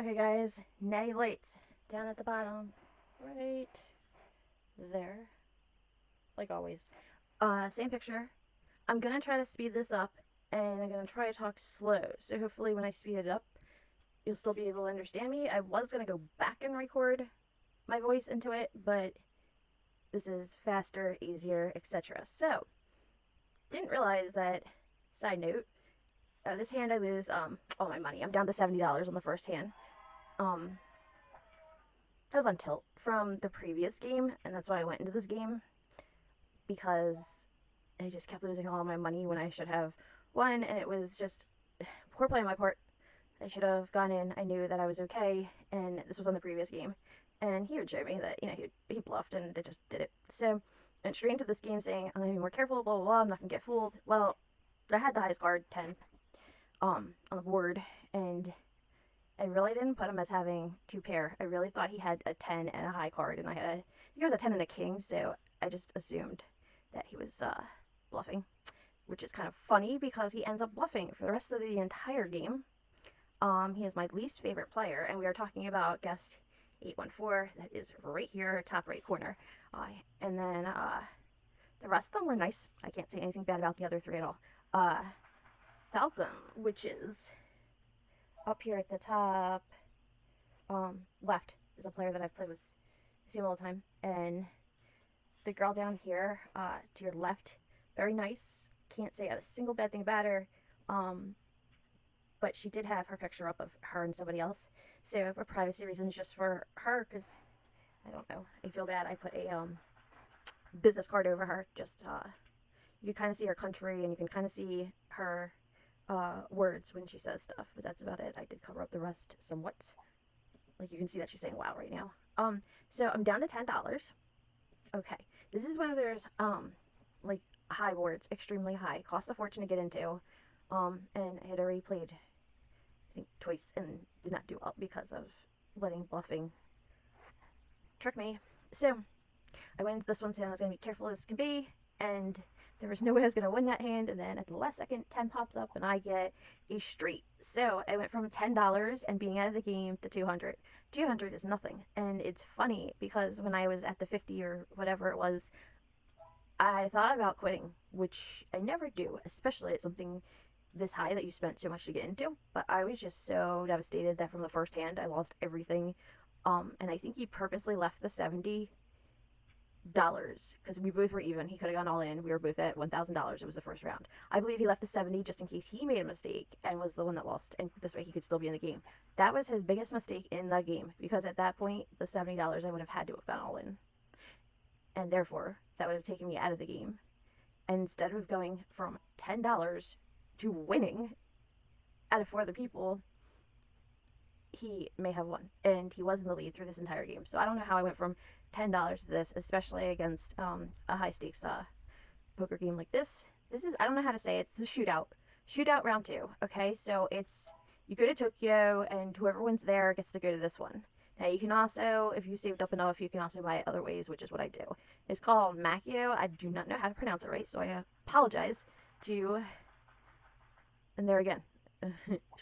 Okay guys, natty lights down at the bottom, right there, like always. Same picture. I'm gonna try to speed this up, and I'm gonna try to talk slow, so hopefully when I speed it up, you'll still be able to understand me. I was gonna go back and record my voice into it, but this is faster, easier, etc. So, didn't realize that, side note, this hand I lose all my money. I'm down to $70 on the first hand. I was on tilt from the previous game, and that's why I went into this game, because I just kept losing all my money when I should have won, and it was just poor play on my part. I should have gone in. I knew that I was okay, and this was on the previous game, and he would show me that he bluffed and they just did it. So I went straight into this game saying I'm gonna be more careful, blah blah blah. I'm not gonna get fooled. Well, I had the highest card, 10, on the board, and I really didn't put him as having two pair. I really thought he had a 10 and a high card, and I think it was a 10 and a king, so I just assumed that he was bluffing, which is kind of funny because he ends up bluffing for the rest of the entire game. He is my least favorite player, and we are talking about guest 814. That is right here, top right corner. And then the rest of them were nice. I can't say anything bad about the other three at all. Falcon, which is up here at the top, left, is a player that I've played with, seen all the time. And the girl down here, to your left, very nice. Can't say a single bad thing about her. But she did have her picture up of her and somebody else. So for privacy reasons, just for her, because I don't know, I feel bad. I put a business card over her. Just you can kind of see her country, and you can kind of see her words when she says stuff. But that's about it. I did cover up the rest somewhat. Like you can see that she's saying "wow" right now. So I'm down to $10. Okay, this is one of those like high boards, extremely high, cost a fortune to get into. And I had already played, I think, twice and did not do well because of letting bluffing trick me. So I went into this one saying I was going to be careful as can be, and there was no way I was going to win that hand, and then at the last second, 10 pops up, and I get a straight. So I went from $10 and being out of the game to 200. 200 is nothing, and it's funny because when I was at the 50 or whatever it was, I thought about quitting, which I never do, especially at something this high that you spent so much to get into. But I was just so devastated that from the first hand I lost everything. And I think he purposely left the $70 because we both were even. He could have gone all in. We were both at $1,000. It was the first round. I believe he left the 70 just in case he made a mistake and was the one that lost, and this way he could still be in the game. That was his biggest mistake in the game, because at that point the $70 I would have had to have gone all in, and therefore that would have taken me out of the game. And instead of going from $10 to winning out of four other people, he may have won, and he was in the lead through this entire game. So I don't know how I went from $10 to this, especially against a high stakes poker game like this. This is, I don't know how to say it, it's the shootout round 2. Okay, so it's, you go to Tokyo, and whoever wins there gets to go to this one. Now you can also, if you saved up enough, you can also buy it other ways, which is what I do. It's called Macau. I do not know how to pronounce it right, so I apologize to. And there again,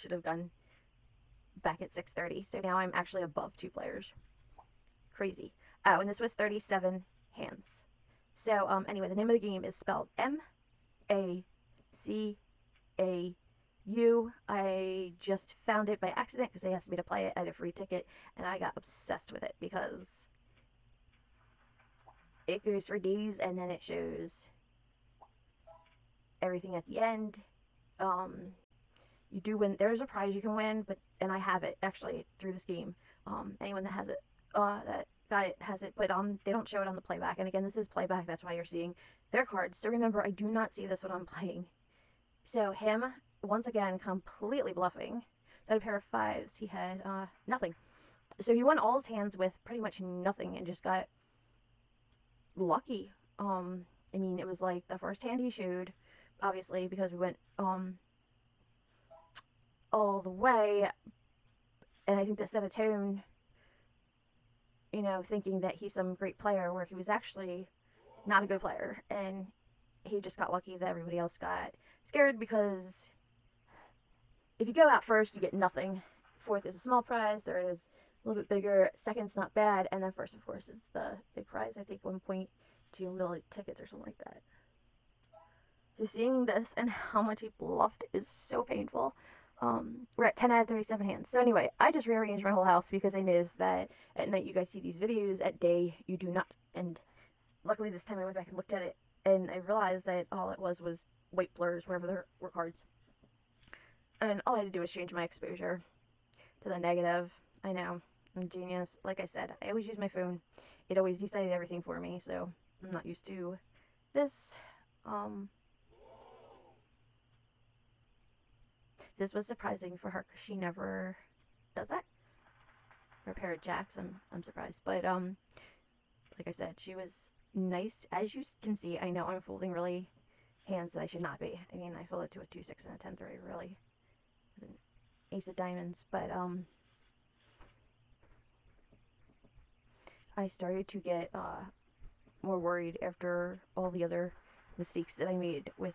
should have gone back at 6:30. So now I'm actually above 2 players. Crazy. Oh, and this was 37 hands. So anyway, the name of the game is spelled M-A-C-A-U. I just found it by accident because they asked me to play it. I had a free ticket, and I got obsessed with it because it goes for days, and then it shows everything at the end. You do win. There's a prize you can win, but, and I have it actually through this game. Anyone that has it, that got it has it, but they don't show it on the playback. And again, this is playback. That's why you're seeing their cards. So remember, I do not see this when I'm playing. So him, once again, completely bluffing. That a pair of 5s. He had nothing. So he won all his hands with pretty much nothing and just got lucky. I mean, it was like the first hand he showed, obviously, because we went all the way, and I think that set a tone, you know, thinking that he's some great player, where he was actually not a good player, and he just got lucky that everybody else got scared, because if you go out first, you get nothing fourth is a small prize, third is a little bit bigger, second's not bad, and then first, of course, is the big prize. I think 1.2 million tickets or something like that. So seeing this and how much he bluffed is so painful. We're at 10 out of 37 hands. So anyway, I just rearranged my whole house because I noticed that at night you guys see these videos, at day you do not. And luckily this time I went back and looked at it, and I realized that all it was white blurs wherever there were cards. And all I had to do was change my exposure to the negative. I know, I'm a genius. Like I said, I always use my phone. It always decided everything for me, so I'm not used to this. This was surprising for her because she never does that. For a pair of jacks, I'm surprised. But like I said, she was nice. As you can see, I know I'm folding really hands that I should not be. I mean, I folded to a 2-6 and a 10-3 really. With an ace of diamonds, but I started to get more worried after all the other mistakes that I made with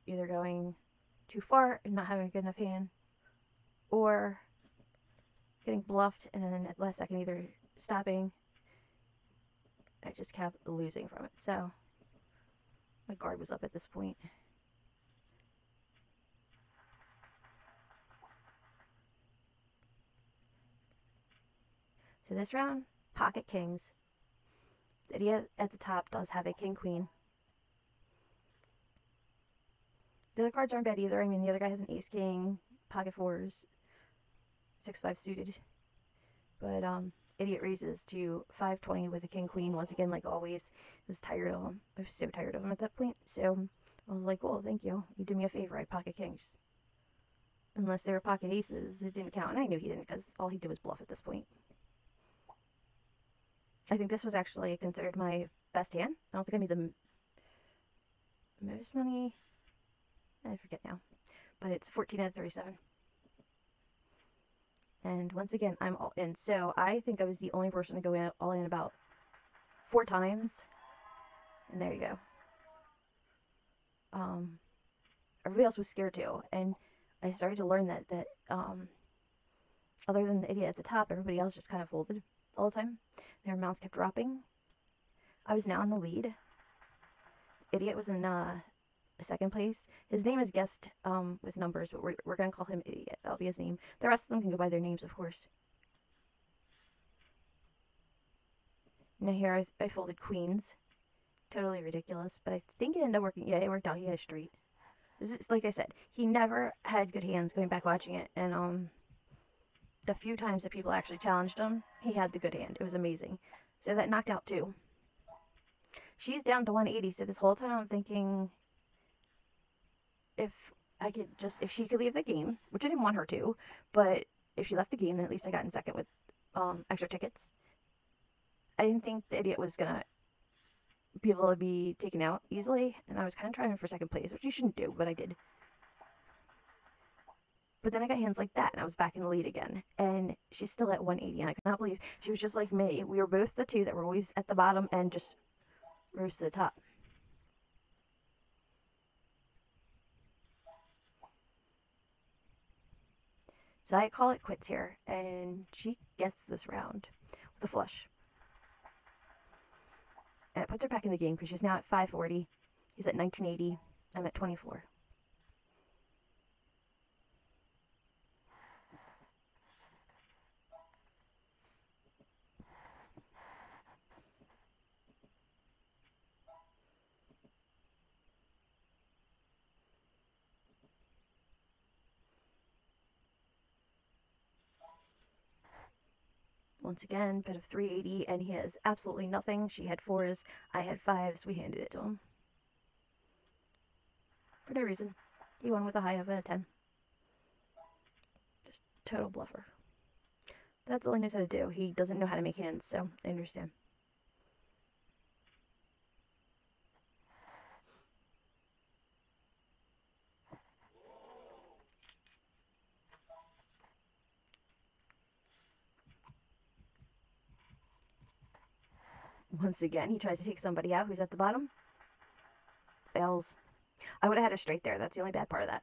either going too far and not having a good enough hand, or getting bluffed and then at the last second either stopping. I just kept losing from it. So my guard was up at this point. So this round, pocket kings. The idiot at the top does have a king queen. The other cards aren't bad either. I mean, the other guy has an ace king, pocket fours, 6-5 suited. But idiot raises to 520 with a king queen once again, like always. I was tired of him. I was so tired of him at that point. So I was like, "Oh, thank you. You did me a favor. I pocket kings." Unless they were pocket aces, it didn't count, and I knew he didn't because all he did was bluff at this point. I think this was actually considered my best hand. I don't think I made the most money. I forget now, but it's 14 out of 37. And once again, I'm all in. So I think I was the only person to go in all in about 4 times. And there you go. Everybody else was scared too, and I started to learn that other than the idiot at the top, everybody else just kind of folded all the time. Their amounts kept dropping. I was now in the lead. Idiot was in second place. His name is guessed with numbers, but we're gonna call him Idiot. That'll be his name. The rest of them can go by their names, of course. Now here I folded queens. Totally ridiculous, but I think it ended up working. Yeah, it worked out. He had a straight. This is, like I said, he never had good hands going back watching it, and the few times that people actually challenged him, he had the good hand. It was amazing. So that knocked out 2. She's down to 180, so this whole time I'm thinking if if she could leave the game, which I didn't want her to, but if she left the game, then at least I got in second with extra tickets. I didn't think the idiot was gonna be able to be taken out easily, and I was kind of trying for second place, which you shouldn't do, but I did. But then I got hands like that, and I was back in the lead again. And she's still at 180, and I could not believe she was just like me. We were both the two that were always at the bottom and just rose to the top. So I call it quits here, and she gets this round with a flush. And it puts her back in the game because she's now at 540. He's at 1980. I'm at 24. Once again, bit of 380, and he has absolutely nothing. She had 4s, I had 5s. We handed it to him. For no reason. He won with a high of a 10. Just total bluffer. That's all he knows how to do. He doesn't know how to make hands, so I understand. Once again, he tries to take somebody out who's at the bottom. Fails. I would have had a straight there. That's the only bad part of that.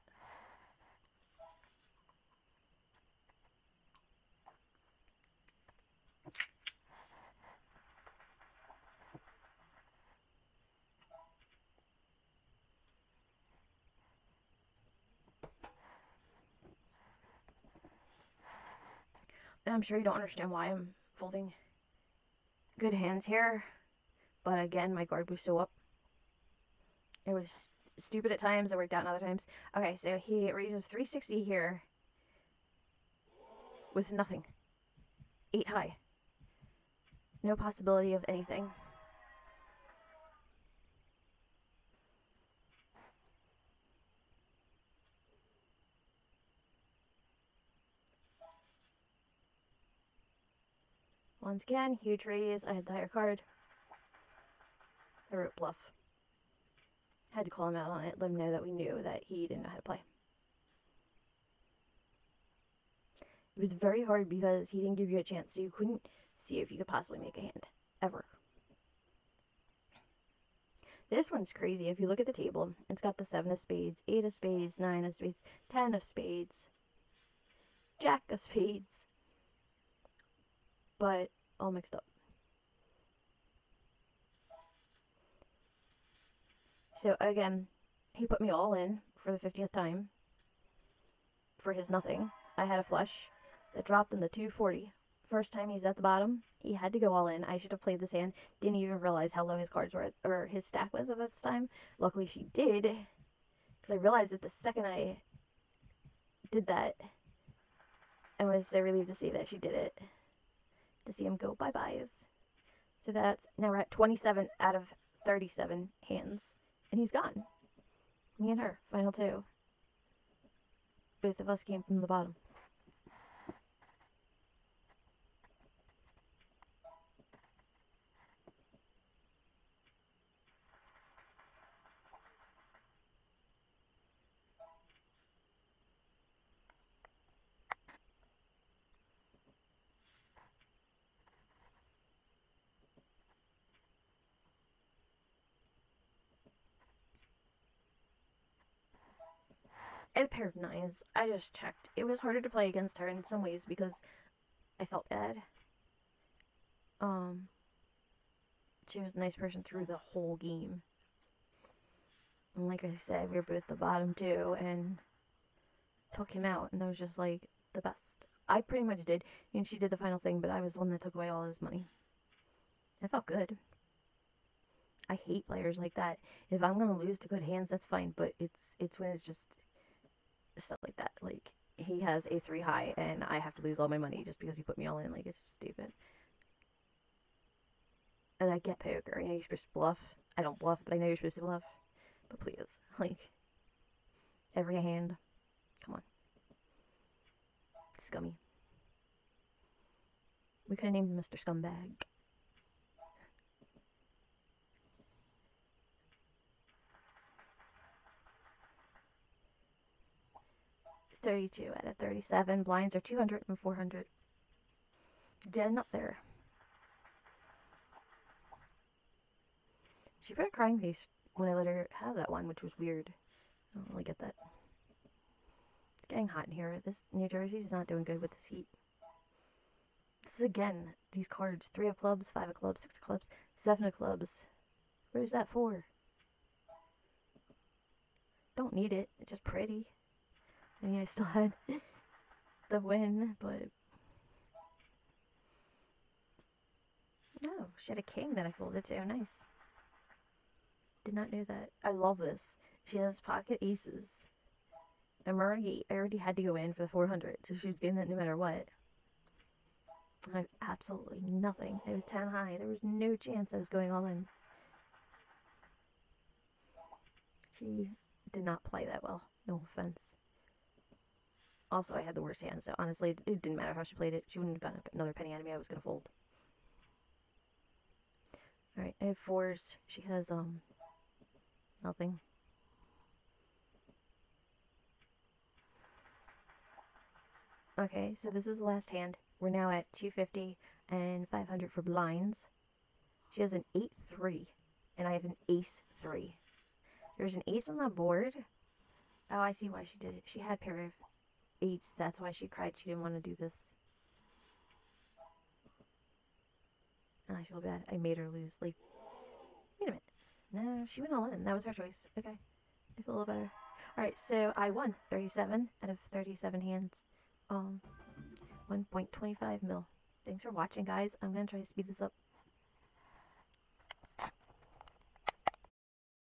And I'm sure you don't understand why I'm folding good hands here. But again, my guard was so up. It was stupid at times. It worked out in other times. Okay, so he raises 360 here with nothing. 8 high. No possibility of anything. Once again, huge raise. I had the higher card. I wrote bluff. Had to call him out on it, let him know that we knew that he didn't know how to play. It was very hard because he didn't give you a chance, so you couldn't see if you could possibly make a hand. Ever. This one's crazy. If you look at the table, it's got the 7 of spades, 8 of spades, 9 of spades, 10 of spades, Jack of spades, but all mixed up. So again, he put me all in for the 50th time for his nothing. I had a flush that dropped in the 240. First time he's at the bottom, he had to go all in. I should have played this hand. Didn't even realize how low his cards were, or his stack was at that time. Luckily she did, because I realized it the second I did that. I was so relieved to see that she did it. To see him go bye-byes. So that's, now we're at 27 out of 37 hands. And he's gone. Me and her, final two. Both of us came from the bottom. And a pair of nines. I just checked. It was harder to play against her in some ways because I felt bad. She was a nice person through the whole game. And like I said, we were both the bottom too, and took him out, and that was just like the best. I pretty much did, and she did the final thing, but I was the one that took away all his money. It felt good. I hate players like that. If I'm gonna lose to good hands, that's fine, but it's when it's just stuff like that. Like he has a 3 high, and I have to lose all my money just because he put me all in. Like it's just stupid. And I get poker. I know you're supposed to bluff. I don't bluff, but I know you're supposed to bluff. But please, like every hand, come on, scummy. We could have named him Mr. Scumbag. $32 out of 37. Blinds are 200 and 400. Getting up there. She put a crying face when I let her have that one, which was weird. I don't really get that. It's getting hot in here. This New Jersey's not doing good with this heat. This is again, these cards. 3 of clubs, 5 of clubs, 6 of clubs, 7 of clubs. Where's that for? Don't need it. It's just pretty. I mean, I still had the win, but... Oh, she had a king that I folded to. Nice. Did not know that. I love this. She has pocket aces. And I already had to go in for the 400, so she was getting that no matter what. I have absolutely nothing. It was 10 high. There was no chance I was going all in. She did not play that well. No offense. Also, I had the worst hand, so honestly, it didn't matter how she played it. She wouldn't have gotten another penny out of me. I was going to fold. Alright, I have 4s. She has, nothing. Okay, so this is the last hand. We're now at 250 and 500 for blinds. She has an 8-3, and I have an ace-3. There's an ace on the board. Oh, I see why she did it. She had a pair of eights. That's why she cried. She didn't want to do this. And I feel bad. I made her lose. Like, wait a minute. No, she went all in. That was her choice. Okay. I feel a little better. Alright, so I won 37 out of 37 hands. 1.25 mil. Thanks for watching, guys. I'm going to try to speed this up.